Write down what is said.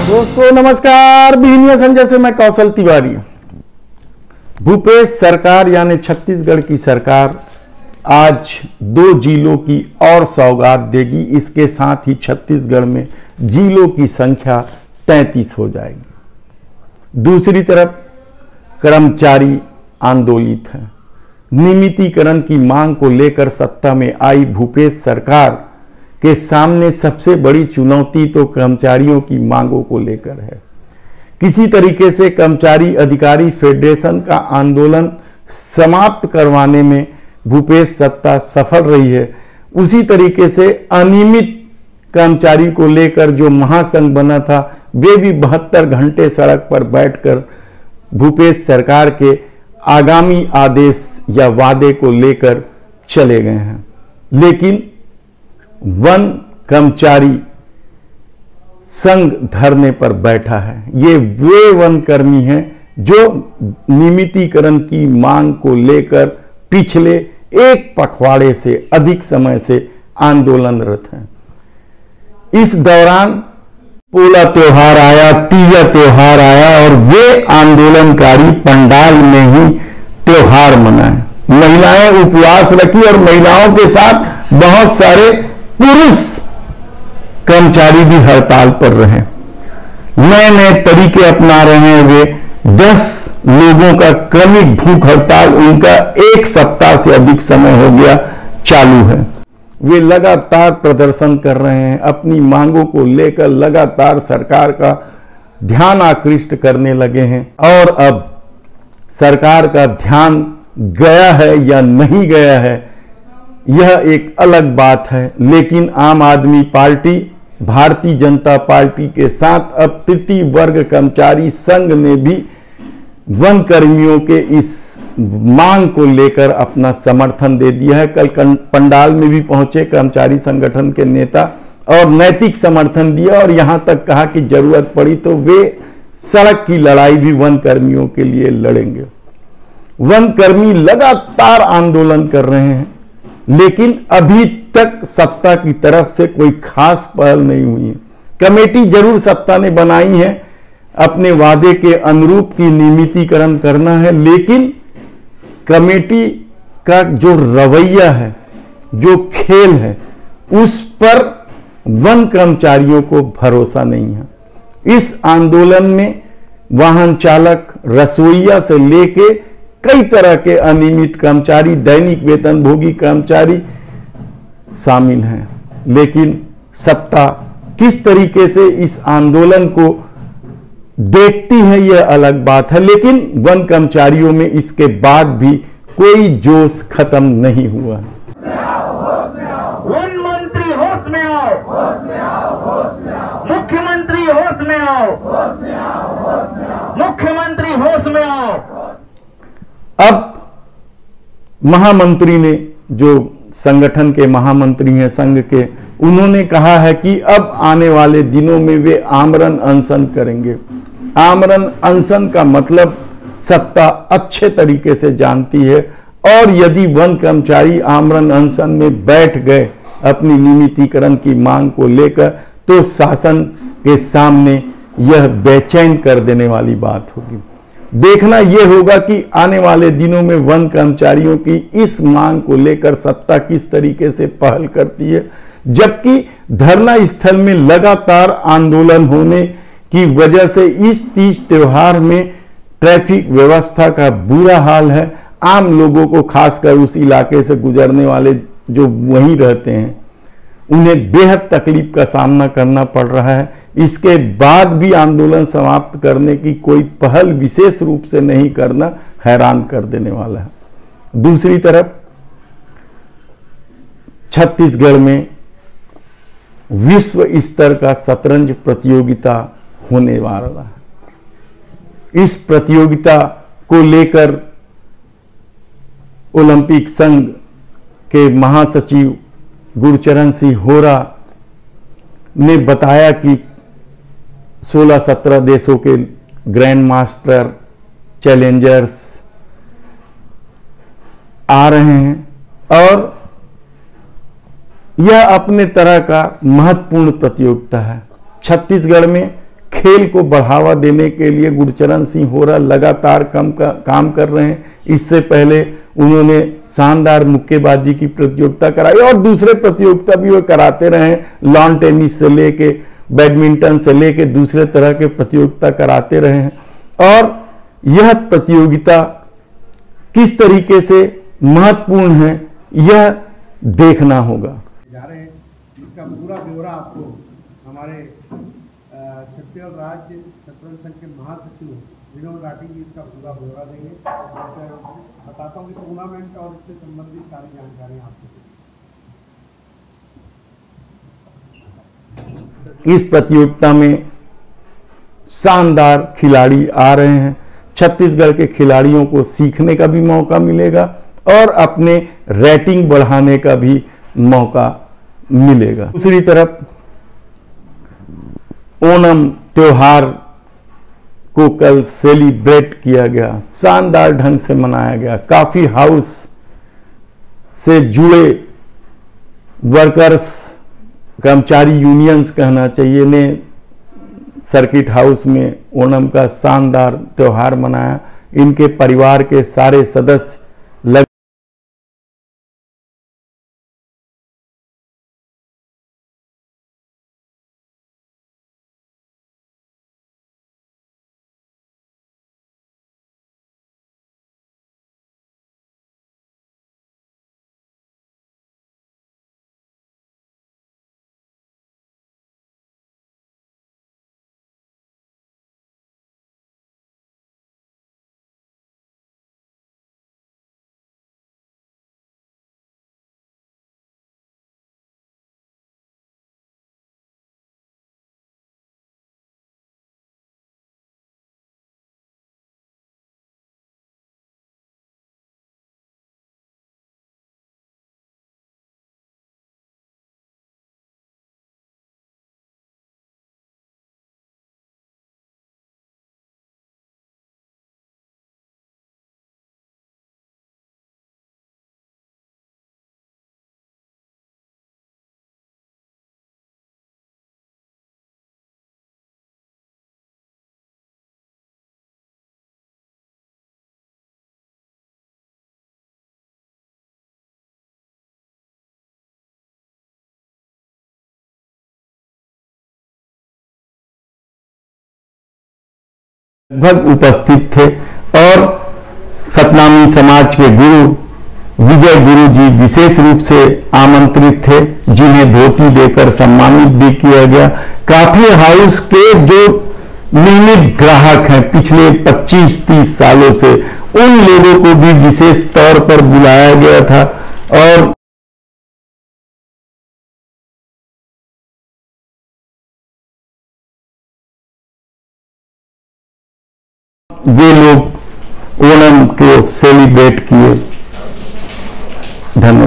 दोस्तों नमस्कार, बीनिया संजय से मैं कौशल तिवारी। भूपेश सरकार यानी छत्तीसगढ़ की सरकार आज 2 जिलों की और सौगात देगी। इसके साथ ही छत्तीसगढ़ में जिलों की संख्या 33 हो जाएगी। दूसरी तरफ कर्मचारी आंदोलित हैं। नियमितीकरण की मांग को लेकर सत्ता में आई भूपेश सरकार के सामने सबसे बड़ी चुनौती तो कर्मचारियों की मांगों को लेकर है। किसी तरीके से कर्मचारी अधिकारी फेडरेशन का आंदोलन समाप्त करवाने में भूपेश सत्ता सफल रही है। उसी तरीके से अनियमित कर्मचारी को लेकर जो महासंघ बना था, वे भी 72 घंटे सड़क पर बैठकर भूपेश सरकार के आगामी आदेश या वादे को लेकर चले गए हैं। लेकिन वन कर्मचारी संघ धरने पर बैठा है। ये वे वन कर्मी हैं जो नियमितीकरण की मांग को लेकर पिछले 1 पखवाड़े से अधिक समय से आंदोलनरत हैं। इस दौरान पोला त्योहार आया, तीजा त्योहार आया और वे आंदोलनकारी पंडाल में ही त्योहार मनाए। महिलाएं उपवास रखी और महिलाओं के साथ बहुत सारे पुरुष कर्मचारी भी हड़ताल पर रहे। नए नए तरीके अपना रहे हैं। वे 10 लोगों का क्रमिक भूख हड़ताल, उनका 1 सप्ताह से अधिक समय हो गया चालू है। वे लगातार प्रदर्शन कर रहे हैं, अपनी मांगों को लेकर लगातार सरकार का ध्यान आकृष्ट करने लगे हैं। और अब सरकार का ध्यान गया है या नहीं गया है, यह एक अलग बात है। लेकिन आम आदमी पार्टी, भारतीय जनता पार्टी के साथ अब तृतीय वर्ग कर्मचारी संघ ने भी वन कर्मियों के इस मांग को लेकर अपना समर्थन दे दिया है। कल पंडाल में भी पहुंचे कर्मचारी संगठन के नेता और नैतिक समर्थन दिया और यहां तक कहा कि जरूरत पड़ी तो वे सड़क की लड़ाई भी वन कर्मियों के लिए लड़ेंगे। वन कर्मी लगातार आंदोलन कर रहे हैं, लेकिन अभी तक सत्ता की तरफ से कोई खास पहल नहीं हुई है। कमेटी जरूर सत्ता ने बनाई है, अपने वादे के अनुरूप की नियमितीकरण करना है, लेकिन कमेटी का जो रवैया है, जो खेल है, उस पर वन कर्मचारियों को भरोसा नहीं है। इस आंदोलन में वाहन चालक, रसोइया से लेके कई तरह के अनियमित कर्मचारी, दैनिक वेतनभोगी कर्मचारी शामिल हैं। लेकिन सत्ता किस तरीके से इस आंदोलन को देखती है यह अलग बात है। लेकिन वन कर्मचारियों में इसके बाद भी कोई जोश खत्म नहीं हुआ है। वन मंत्री होश में आओ, मुख्यमंत्री होश में आओ, मुख्यमंत्री होश में आओ। अब महामंत्री ने, जो संगठन के महामंत्री हैं संघ के, उन्होंने कहा है कि अब आने वाले दिनों में वे आमरण अनशन करेंगे। आमरण अनशन का मतलब सत्ता अच्छे तरीके से जानती है और यदि वन कर्मचारी आमरण अनशन में बैठ गए अपनी नियमितीकरण की मांग को लेकर, तो शासन के सामने यह बेचैन कर देने वाली बात होगी। देखना यह होगा कि आने वाले दिनों में वन कर्मचारियों की इस मांग को लेकर सत्ता किस तरीके से पहल करती है। जबकि धरना स्थल में लगातार आंदोलन होने की वजह से इस तीज त्योहार में ट्रैफिक व्यवस्था का बुरा हाल है। आम लोगों को, खासकर उस इलाके से गुजरने वाले जो वहीं रहते हैं, उन्हें बेहद तकलीफ का सामना करना पड़ रहा है। इसके बाद भी आंदोलन समाप्त करने की कोई पहल विशेष रूप से नहीं करना हैरान कर देने वाला है। दूसरी तरफ छत्तीसगढ़ में विश्व स्तर का शतरंज प्रतियोगिता होने वाला है। इस प्रतियोगिता को लेकर ओलंपिक संघ के महासचिव गुरचरण सिंह होरा ने बताया कि 16-17 देशों के ग्रैंड मास्टर, चैलेंजर्स आ रहे हैं और यह अपने तरह का महत्वपूर्ण प्रतियोगिता है। छत्तीसगढ़ में खेल को बढ़ावा देने के लिए गुरचरण सिंह होरा लगातार काम कर रहे हैं। इससे पहले उन्होंने शानदार मुक्केबाजी की प्रतियोगिता कराई और दूसरे प्रतियोगिता भी वो कराते रहे, लॉन टेनिस से लेके बैडमिंटन से लेके दूसरे तरह के प्रतियोगिता कराते रहे हैं। और यह प्रतियोगिता किस तरीके से महत्वपूर्ण है यह देखना होगा। जा रहे हैं इसका पूरा ब्यौरा आपको हमारे छत्तीसगढ़ राज्य शतरंज संघ के महासचिव विनोद राठी जी इसका पूरा ब्यौरा देंगे। बताता हूँ कि टूर्नामेंट और इससे संबंधित सारी जानकारी आपको। इस प्रतियोगिता में शानदार खिलाड़ी आ रहे हैं। छत्तीसगढ़ के खिलाड़ियों को सीखने का भी मौका मिलेगा और अपने रेटिंग बढ़ाने का भी मौका मिलेगा। दूसरी तरफ ओणम त्योहार को कल सेलिब्रेट किया गया, शानदार ढंग से मनाया गया। काफी हाउस से जुड़े वर्कर्स, कर्मचारी यूनियंस कहना चाहिए, ने सर्किट हाउस में ओणम का शानदार त्योहार मनाया। इनके परिवार के सारे सदस्य लगभग उपस्थित थे और सतनामी समाज के गुरु विजय गुरु जी विशेष रूप से आमंत्रित थे, जिन्हें धोती देकर सम्मानित भी किया गया। काफी हाउस के जो नियमित ग्राहक हैं पिछले 25-30 सालों से, उन लोगों को भी विशेष तौर पर बुलाया गया था और वे लोग ओणम को सेलिब्रेट किए। धन्यवाद।